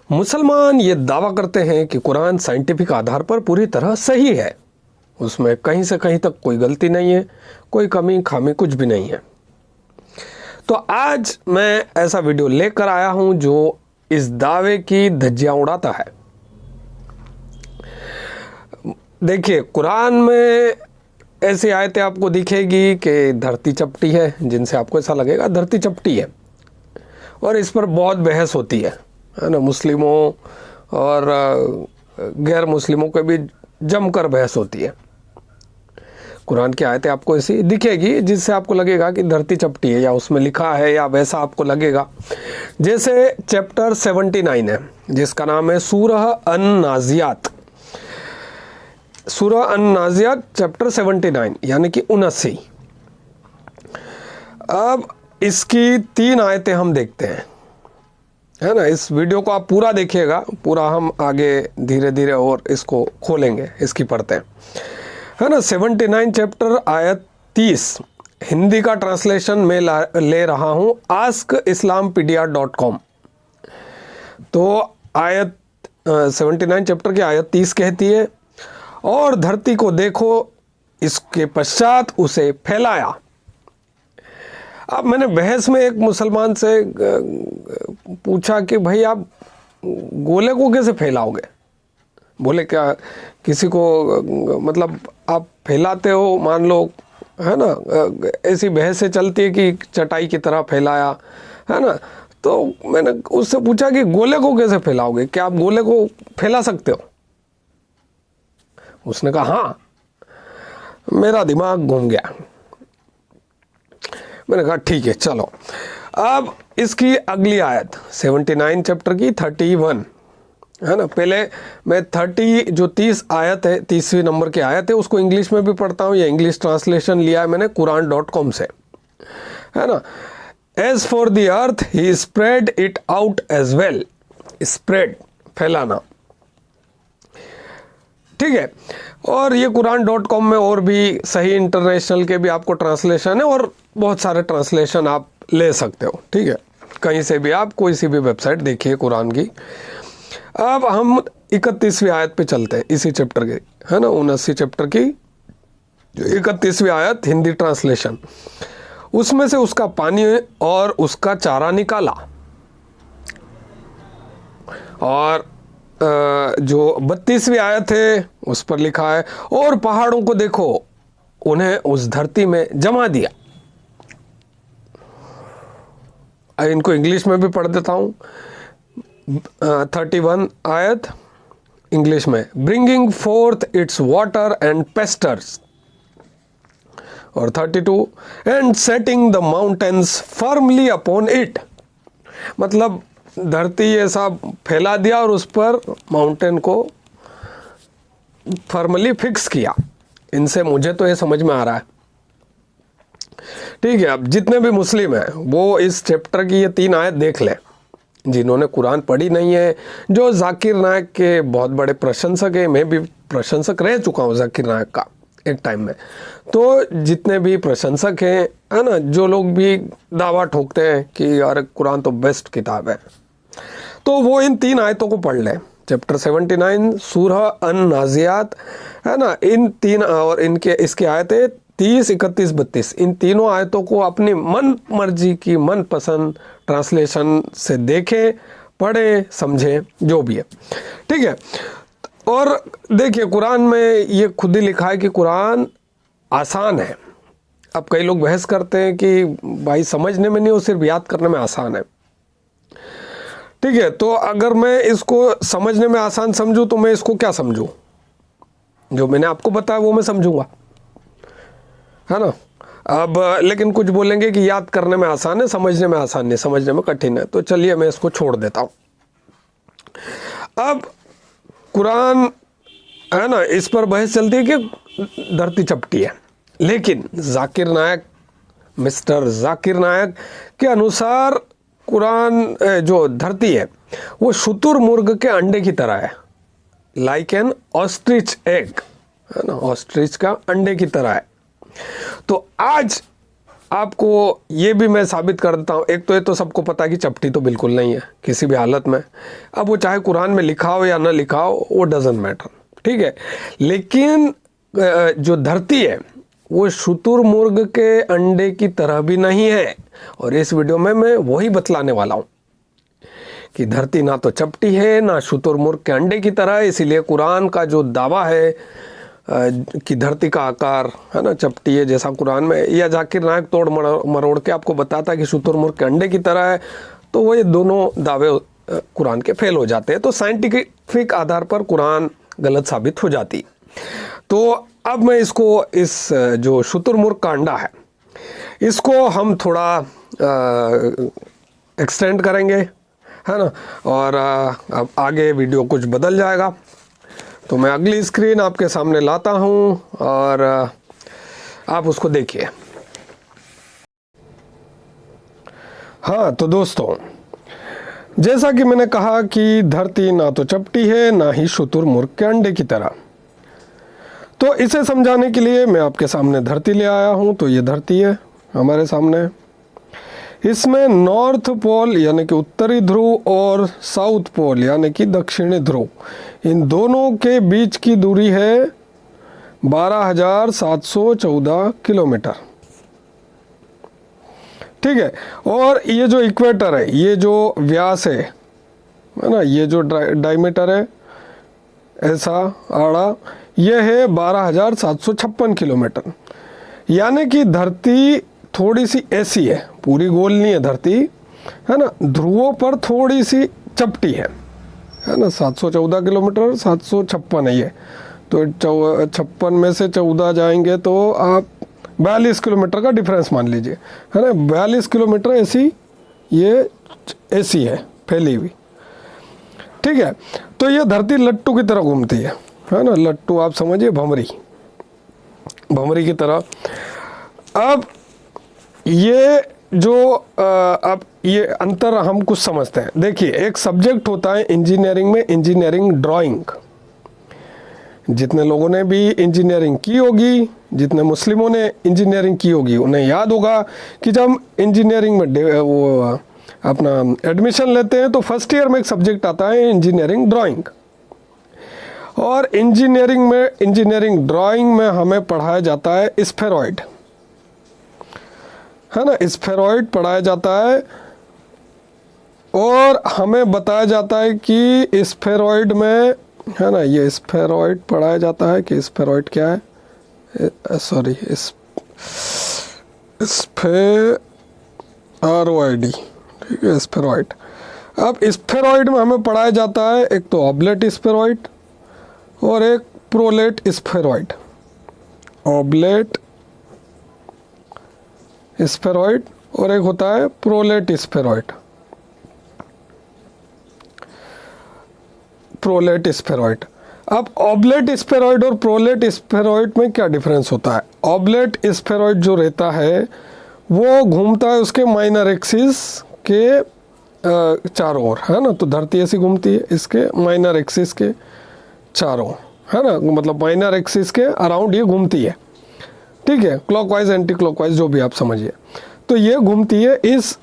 मुसलमान ये दावा करते हैं कि कुरान साइंटिफिक आधार पर पूरी तरह सही है, उसमें कहीं से कहीं तक कोई गलती नहीं है, कोई कमी खामी कुछ भी नहीं है। तो आज मैं ऐसा वीडियो लेकर आया हूं जो इस दावे की धज्जियां उड़ाता है। देखिए, कुरान में ऐसी आयतें आपको दिखेगी कि धरती चपटी है, जिनसे आपको ऐसा लगेगा धरती चपटी है, और इस पर बहुत बहस होती है ना। मुस्लिमों और गैर मुस्लिमों के भी जमकर बहस होती है। कुरान की आयतें आपको ऐसी दिखेगी जिससे आपको लगेगा कि धरती चपटी है, या उसमें लिखा है, या वैसा आपको लगेगा। जैसे चैप्टर 79 है जिसका नाम है सूरह अन-नाज़ियात। सूरह अन-नाज़ियात चैप्टर 79 यानी कि 79। अब इसकी 3 आयतें हम देखते हैं, है ना। इस वीडियो को आप पूरा देखिएगा, पूरा हम आगे धीरे धीरे और इसको खोलेंगे, इसकी पढ़ते हैं, है ना। 79 चैप्टर आयत 30 हिंदी का ट्रांसलेशन मैं ले रहा हूँ askislampedia.com। तो आयत 79 चैप्टर की आयत 30 कहती है, और धरती को देखो, इसके पश्चात उसे फैलाया। अब मैंने बहस में एक मुसलमान से पूछा कि भाई आप गोले को कैसे फैलाओगे? बोले क्या किसी को, मतलब आप फैलाते हो, मान लो, है ना। ऐसी बहसें चलती है कि चटाई की तरह फैलाया, है ना। तो मैंने उससे पूछा कि गोले को कैसे फैलाओगे, क्या आप गोले को फैला सकते हो? उसने कहा हाँ। मेरा दिमाग घूम गया। मैंने कहा ठीक है, चलो। अब इसकी अगली आयत 79 चैप्टर की 31, है ना। पहले मैं 30 आयत है, 30वीं नंबर की आयत है, उसको इंग्लिश में भी पढ़ता हूँ। ये इंग्लिश ट्रांसलेशन लिया है मैंने Quran.com से, है ना। As for the earth he spread it out as well. Spread, फैलाना, ठीक है। और ये Quran.com में और भी सही इंटरनेशनल के भी आपको ट्रांसलेशन है, और बहुत सारे ट्रांसलेशन आप ले सकते हो, ठीक है। कहीं से भी आप कोई सी भी वेबसाइट देखिए कुरान की। अब हम 31वीं आयत पे चलते हैं, इसी चैप्टर के, है ना, 79 चैप्टर की 31वीं आयत हिंदी ट्रांसलेशन। उसमें से उसका पानी और उसका चारा निकाला, और जो 32वीं आयत है उस पर लिखा है, और पहाड़ों को देखो, उन्हें उस धरती में जमा दिया। इनको इंग्लिश में भी पढ़ देता हूं। 31 आयत इंग्लिश में, bringing fourth it's water and pesters. और 32, and setting the mountains firmly upon it. मतलब धरती ऐसा फैला दिया और उस पर माउंटेन को फर्मली फिक्स किया। इनसे मुझे तो ये समझ में आ रहा है, ठीक है। अब जितने भी मुस्लिम हैं वो इस चैप्टर की ये 3 आयत देख लें, जिन्होंने कुरान पढ़ी नहीं है। जो जाकिर नायक के बहुत बड़े प्रशंसक हैं, मैं भी प्रशंसक रह चुका हूँ जाकिर नायक का एक टाइम में। तो जितने भी प्रशंसक हैं, है ना, जो लोग भी दावा ठोकते हैं कि यार कुरान तो बेस्ट किताब है, तो वो इन 3 आयतों को पढ़ लें। चैप्टर 79 सूरह अन-नाज़ियात, है ना। इन 3 और इनके इसकी आयतें 30, 31, 32, इन तीनों आयतों को अपनी मन मर्जी की मन पसंद ट्रांसलेशन से देखें, पढ़ें, समझें, जो भी है, ठीक है। और देखिए, कुरान में ये खुद ही लिखा है कि कुरान आसान है। अब कई लोग बहस करते हैं कि भाई समझने में नहीं, वो सिर्फ याद करने में आसान है, ठीक है। तो अगर मैं इसको समझने में आसान समझूं तो मैं इसको क्या समझूं? जो मैंने आपको बताया वो मैं समझूंगा, है ना। अब लेकिन कुछ बोलेंगे कि याद करने में आसान है, समझने में आसान नहीं, समझने में कठिन है। तो चलिए मैं इसको छोड़ देता हूं। अब कुरान, है ना, इस पर बहस चलती है कि धरती चपटी है, लेकिन जाकिर नायक, मिस्टर जाकिर नायक के अनुसार कुरान जो धरती है वो शुतुरमुर्ग के अंडे की तरह है, लाइक एन ऑस्ट्रिच एग, है ना, ऑस्ट्रिच का अंडे की तरह है। तो आज आपको ये भी मैं साबित कर देता हूँ। एक तो ये तो सबको पता है कि चपटी तो बिल्कुल नहीं है किसी भी हालत में। अब वो चाहे कुरान में लिखा हो या ना लिखा हो, वो डजेंट मैटर, ठीक है। लेकिन जो धरती है वो शुतुरमुर्ग के अंडे की तरह भी नहीं है, और इस वीडियो में मैं वही बतलाने वाला हूँ कि धरती ना तो चपटी है ना शुतुरमुर्ग के अंडे की तरह है। इसीलिए कुरान का जो दावा है कि धरती का आकार है ना चपटी है जैसा कुरान में, या जाकिर नायक तोड़ मरोड़ के आपको बताता है कि शुतुरमुर्ग के अंडे की तरह है, तो वो ये दोनों दावे कुरान के फेल हो जाते हैं। तो साइंटिफिक आधार पर कुरान गलत साबित हो जाती। तो अब मैं इसको, इस जो शुतुरमुर्ग का अंडा है इसको हम थोड़ा एक्सटेंड करेंगे, है ना, और अब आगे वीडियो कुछ बदल जाएगा। तो मैं अगली स्क्रीन आपके सामने लाता हूं और आप उसको देखिए। हाँ तो दोस्तों, जैसा कि मैंने कहा कि धरती ना तो चपटी है ना ही शुतुरमुर्ग के अंडे की तरह, तो इसे समझाने के लिए मैं आपके सामने धरती ले आया हूं। तो ये धरती है हमारे सामने। इसमें नॉर्थ पोल यानी कि उत्तरी ध्रुव और साउथ पोल यानी कि दक्षिणी ध्रुव, इन दोनों के बीच की दूरी है 12,714 किलोमीटर, ठीक है। और ये जो इक्वेटर है, ये जो व्यास है ना, ये जो डायमीटर है ऐसा आड़ा, ये है 12,756 किलोमीटर। यानी कि धरती थोड़ी सी ऐसी है, पूरी गोल नहीं है धरती, है ना, ध्रुवों पर थोड़ी सी चपटी है ना। 714 किलोमीटर 756 है ये, तो 56 में से 14 जाएंगे तो आप 42 किलोमीटर का डिफरेंस मान लीजिए, है ना। 42 किलोमीटर ऐसी ये ऐसी है फैली हुई, ठीक है। तो ये धरती लट्टू की तरह घूमती है ना, लट्टू आप समझिए, भमरी की तरह। अब ये जो अब ये अंतर हम कुछ समझते हैं। देखिए, एक सब्जेक्ट होता है इंजीनियरिंग में, इंजीनियरिंग ड्राइंग। जितने लोगों ने भी इंजीनियरिंग की होगी, जितने मुस्लिमों ने इंजीनियरिंग की होगी, उन्हें याद होगा कि जब इंजीनियरिंग में वो अपना एडमिशन लेते हैं तो फर्स्ट ईयर में एक सब्जेक्ट आता है इंजीनियरिंग ड्राइंग। और इंजीनियरिंग ड्राइंग में हमें पढ़ाया जाता है स्फेरॉइड, है ना, स्फेरॉइड पढ़ाया जाता है। और हमें बताया जाता है कि स्फेरॉइड में, है ना, ये स्फेरॉइड पढ़ाया जाता है कि स्फेरॉइड क्या है, सॉरी स्फेरॉइड, ठीक है, स्फेरॉइड। अब स्फेरॉइड में हमें पढ़ाया जाता है एक तो ऑब्लेट स्फेरॉइड और एक प्रोलेट स्फेरॉइड। ऑब्लेट स्फेरॉइड और एक होता है प्रोलेट स्फेरॉइड। Prolate spheroid. अब ऑब्लेट स्फेरॉइड और प्रोलेट स्फेरॉइड में क्या डिफरेंस होता है? ऑब्लेट स्फेरॉइड जो रहता है वो घूमता है उसके माइनर एक्सिस के चारों ओर, है ना। तो धरती ऐसी घूमती है इसके माइनर एक्सिस के चारों, है ना, मतलब माइनर एक्सिस के अराउंड ये घूमती है, ठीक है, क्लॉकवाइज एंटी क्लॉकवाइज जो भी आप समझिए। तो ये घूमती है इस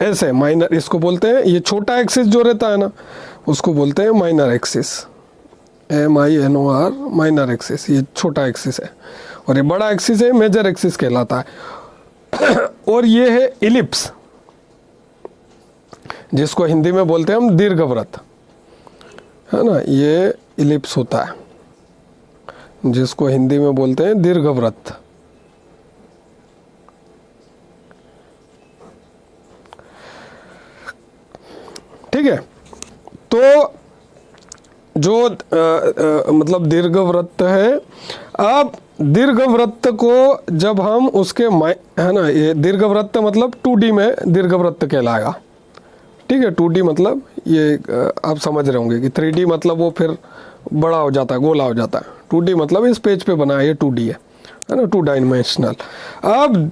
ऐसे माइनर, इसको बोलते हैं, ये छोटा एक्सिस जो रहता है ना उसको बोलते हैं minor axis, MINOR, minor axis, ये छोटा एक्सिस है। और ये बड़ा एक्सिस है मेजर एक्सिस कहलाता है। और ये है इलिप्स, जिसको हिंदी में बोलते हैं हम दीर्घवृत्त, है ना, ये इलिप्स होता है जिसको हिंदी में बोलते हैं दीर्घवृत्त। ठीक है, तो जो मतलब दीर्घवृत्त है। अब दीर्घवृत्त को जब हम उसके है ना, ये दीर्घवृत्त मतलब 2D में दीर्घवृत्त कहलाएगा, ठीक है। 2D मतलब ये आप समझ रहे होंगे कि 3D मतलब वो फिर बड़ा हो जाता है, गोला हो जाता है। 2D मतलब इस पेज पे बना है, ये 2D है ना, 2 डायमेंशनल। अब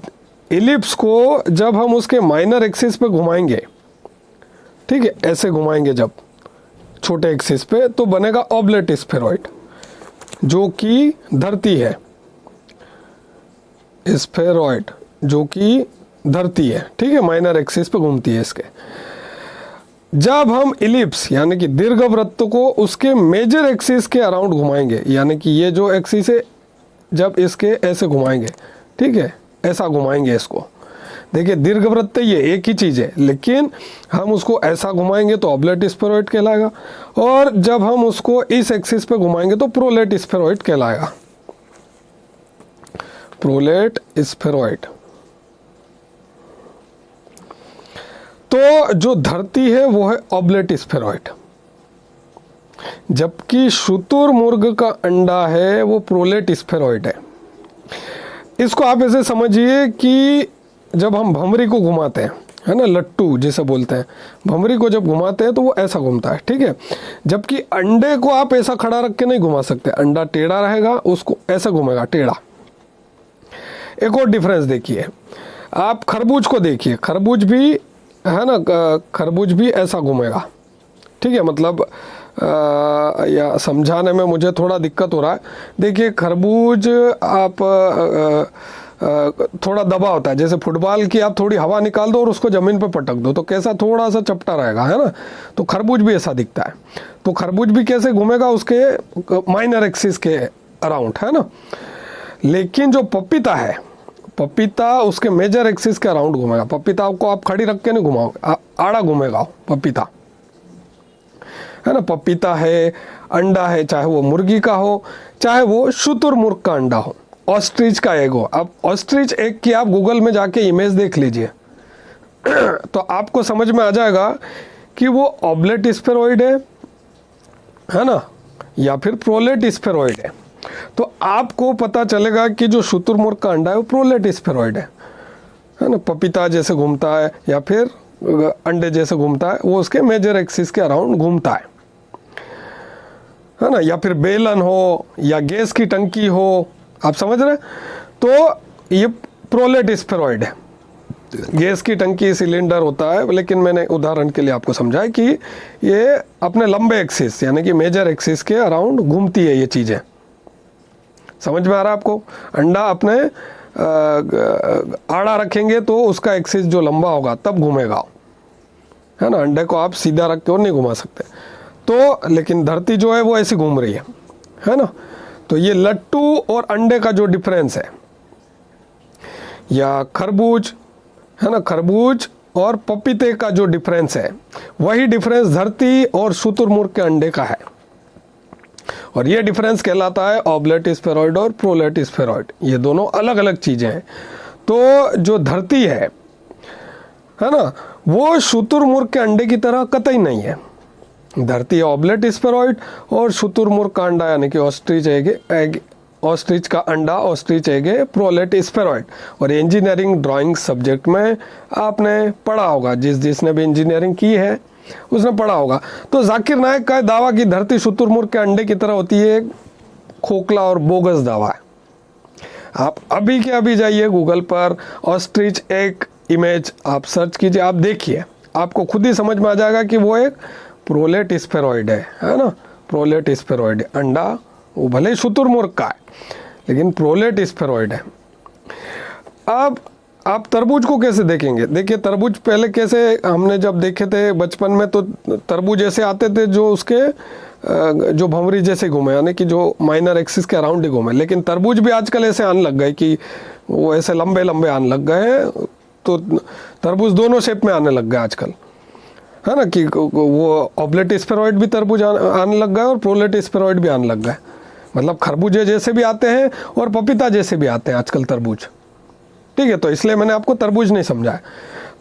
इलिप्स को जब हम उसके माइनर एक्सिस पे घुमाएंगे, ठीक है, ऐसे घुमाएंगे जब छोटे एक्सिस पे, तो बनेगा ऑब्लेट स्फेरॉइड, जो कि धरती है। स्फेरॉइड जो कि धरती है, ठीक है, माइनर एक्सिस पे घूमती है इसके। जब हम इलिप्स यानी कि दीर्घवृत्त को उसके मेजर एक्सिस के अराउंड घुमाएंगे, यानी कि ये जो एक्सिस है जब इसके ऐसे घुमाएंगे, ठीक है, ऐसा घुमाएंगे इसको, देखिए दीर्घवृत्त ये एक ही चीज़ है, लेकिन हम उसको ऐसा घुमाएंगे तो ऑब्लेट स्फेरॉइड कहलाएगा, और जब हम उसको इस एक्सिस पे घुमाएंगे तो प्रोलेट स्फेरॉइड कहलाएगा, प्रोलेट स्फेरॉइड। तो जो धरती है वो है ऑब्लेट स्फेरॉइड, जबकि शुतुरमुर्ग का अंडा है वो प्रोलेट स्फेरॉइड है। इसको आप ऐसे समझिए कि जब हम भंवरी को घुमाते हैं, है ना, लट्टू जिसे बोलते हैं, भंवरी को जब घुमाते हैं तो वो ऐसा घूमता है, ठीक है, जबकि अंडे को आप ऐसा खड़ा रख के नहीं घुमा सकते, अंडा टेढ़ा रहेगा, उसको ऐसा घूमेगा टेढ़ा। एक और डिफरेंस देखिए, आप खरबूज को देखिए, खरबूज भी है ना, खरबूज भी ऐसा घूमेगा, ठीक है, मतलब या समझाने में मुझे थोड़ा दिक्कत हो रहा है। देखिए खरबूज आप थोड़ा दबा होता है, जैसे फुटबॉल की आप थोड़ी हवा निकाल दो और उसको ज़मीन पे पटक दो तो कैसा थोड़ा सा चपटा रहेगा, है ना, तो खरबूज भी ऐसा दिखता है। तो खरबूज भी कैसे घूमेगा, उसके माइनर एक्सिस के अराउंड, है ना। लेकिन जो पपीता है, पपीता उसके मेजर एक्सिस के अराउंड घूमेगा। पपीता को आप खड़ी रख के नहीं घुमाओगे, आड़ा घूमेगा पपीता, है ना। पपीता है, अंडा है, चाहे वो मुर्गी का हो, चाहे वो शुतुरमुर्ग का अंडा हो, ऑस्ट्रिच का एग हो। अब ऑस्ट्रिच एग की आप गूगल में जाके इमेज देख लीजिए तो आपको समझ में आ जाएगा कि वो ऑब्लेट स्फेरॉइड है ना, या फिर प्रोलेट स्फेरॉइड है। तो आपको पता चलेगा कि जो शुतुरमुर्ग का अंडा है वो प्रोलेट स्फेरॉइड है ना, पपीता जैसे घूमता है या फिर अंडे जैसे घूमता है, वो उसके मेजर एक्सिस के अराउंड घूमता है ना। या फिर बेलन हो या गैस की टंकी हो, आप समझ रहे, तो ये प्रोलेट स्फेरॉइड है। गैस की टंकी सिलेंडर होता है, लेकिन मैंने उदाहरण के लिए आपको समझाया कि ये अपने लंबे एक्सिस यानी कि मेजर एक्सिस के अराउंड घूमती है ये चीज़ें। समझ में आ रहा है आपको? अंडा अपने आड़ा रखेंगे तो उसका एक्सिस जो लंबा होगा तब घूमेगा, है ना। अंडे को आप सीधा रख के और नहीं घुमा सकते। तो लेकिन धरती जो है वो ऐसी घूम रही है ना। तो ये लट्टू और अंडे का जो डिफरेंस है, या खरबूज है ना, खरबूज और पपीते का जो डिफरेंस है, वही डिफरेंस धरती और शुतुरमुर्ग के अंडे का है। और ये डिफरेंस कहलाता है ऑब्लेट स्फेरॉइड और प्रोलेट स्फेरॉइड। ये दोनों अलग अलग चीज़ें हैं। तो जो धरती है ना, वो शुतुरमुर्ग के अंडे की तरह कतई नहीं है। धरती ऑब्लेट स्फेरॉइड और शुतुरमुर्ग का अंडा यानी कि ऑस्ट्रिच एग, ऑस्ट्रिच का अंडा, ऑस्ट्रिच एग है प्रोलेट स्फेरॉइड। और इंजीनियरिंग ड्राइंग सब्जेक्ट में आपने पढ़ा होगा, जिसने भी इंजीनियरिंग की है उसने पढ़ा होगा। तो जाकिर नायक का दावा कि धरती शुतुरमुर्ग के अंडे की तरह होती है, खोखला और बोगस दावा है। आप अभी के अभी जाइए गूगल पर ऑस्ट्रिच एग इमेज आप सर्च कीजिए, आप देखिए, आपको खुद ही समझ में आ जाएगा कि वो एक प्रोलेट स्फेरॉइड है ना। प्रोलेट स्फेरॉइड अंडा वो भले ही शुतुरमुर्ग का है लेकिन प्रोलेट स्फेरॉइड है। अब आप तरबूज को कैसे देखेंगे? देखिए तरबूज पहले कैसे हमने जब देखे थे बचपन में, तो तरबूज ऐसे आते थे जो उसके जो भंवरी जैसे घूमे, यानी कि जो माइनर एक्सिस के अराउंड ही घूमे। लेकिन तरबूज भी आजकल ऐसे आने लग गए कि वो ऐसे लंबे लंबे आने लग गए हैं। तो तरबूज दोनों शेप में आने लग गए आजकल, है ना, कि वो ऑब्लेट स्फेरॉइड भी तरबूज आने लग गए और प्रोलेट स्फेरॉइड भी आने लग गए। मतलब खरबूजे जैसे भी आते हैं और पपीता जैसे भी आते हैं आजकल तरबूज, ठीक है। तो इसलिए मैंने आपको तरबूज नहीं समझाया।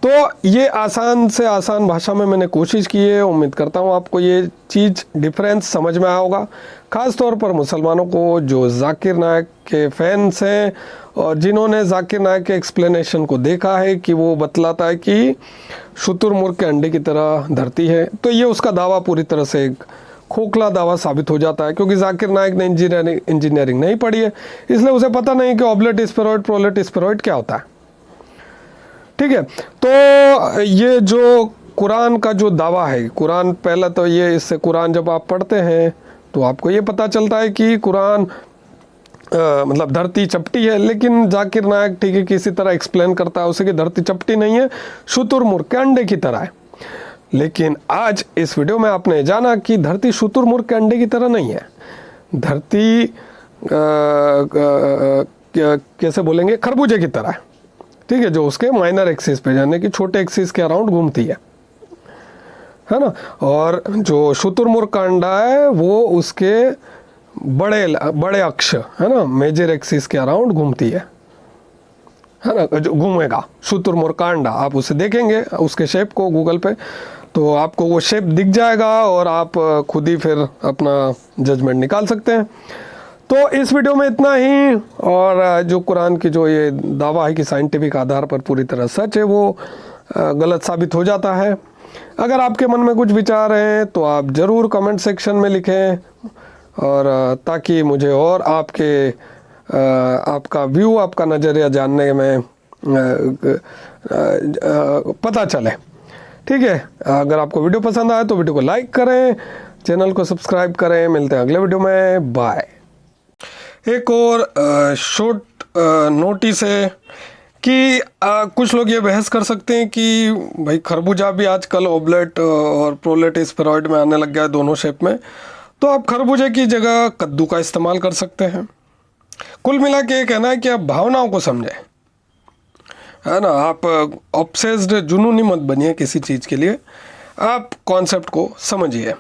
तो ये आसान से आसान भाषा में मैंने कोशिश की है। उम्मीद करता हूँ आपको ये चीज़ डिफरेंस समझ में आया होगा। ख़ास तौर पर मुसलमानों को जो जाकिर नायक के फैंस हैं और जिन्होंने जाकिर नायक के एक्सप्लेनेशन को देखा है कि वो बतलाता है कि शुतुरमुर्ग के अंडे की तरह धरती है, तो ये उसका दावा पूरी तरह से एक खोखला दावा साबित हो जाता है, क्योंकि जाकिर नायक ने इंजीनियरिंग नहीं पढ़ी है, इसलिए उसे पता नहीं कि ऑब्लेट स्फेरॉइड प्रोलेट स्फेरॉइड क्या होता है, ठीक है। तो ये जो कुरान का जो दावा है, कुरान पहला तो ये, इससे कुरान जब आप पढ़ते हैं तो आपको ये पता चलता है कि कुरान मतलब धरती चपटी है, लेकिन जाकिर नायक ठीक है किसी तरह एक्सप्लेन करता है उसे कि धरती चपटी नहीं है, शुतुरमुर्ग के अंडे की तरह है। लेकिन आज इस वीडियो में आपने जाना कि धरती शुतुरमुर्ग के अंडे की तरह नहीं है। धरती कैसे बोलेंगे, खरबूजे की तरह है, ठीक है, जो उसके माइनर एक्सिस पे यानी कि छोटे एक्सिस के अराउंड घूमती है ना। और जो शुतुरमुर्ग का अंडा है वो उसके बड़े अक्ष है ना, मेजर एक्सिस के अराउंड घूमती है ना, जो घूमेगा शुतुरमुर्ग का अंडा। आप उसे देखेंगे उसके शेप को गूगल पे, तो आपको वो शेप दिख जाएगा और आप खुद ही फिर अपना जजमेंट निकाल सकते हैं। तो इस वीडियो में इतना ही। और जो कुरान की जो ये दावा है कि साइंटिफिक आधार पर पूरी तरह सच है, वो गलत साबित हो जाता है। अगर आपके मन में कुछ विचार हैं तो आप ज़रूर कमेंट सेक्शन में लिखें, और ताकि मुझे और आपका व्यू, आपका नज़रिया जानने में पता चले, ठीक है। अगर आपको वीडियो पसंद आए तो वीडियो को लाइक करें, चैनल को सब्सक्राइब करें। मिलते हैं अगले वीडियो में, बाय। एक और शॉर्ट नोटिस है कि कुछ लोग ये बहस कर सकते हैं कि भाई खरबूजा भी आजकल ओबलेट और प्रोलेट स्फेरॉइड में आने लग गया है, दोनों शेप में, तो आप खरबूजे की जगह कद्दू का इस्तेमाल कर सकते हैं। कुल मिला के ये कहना है कि आप भावनाओं को समझें, है ना। आप ऑब्सेस्ड जुनूनी मत बनिए किसी चीज़ के लिए, आप कॉन्सेप्ट को समझिए।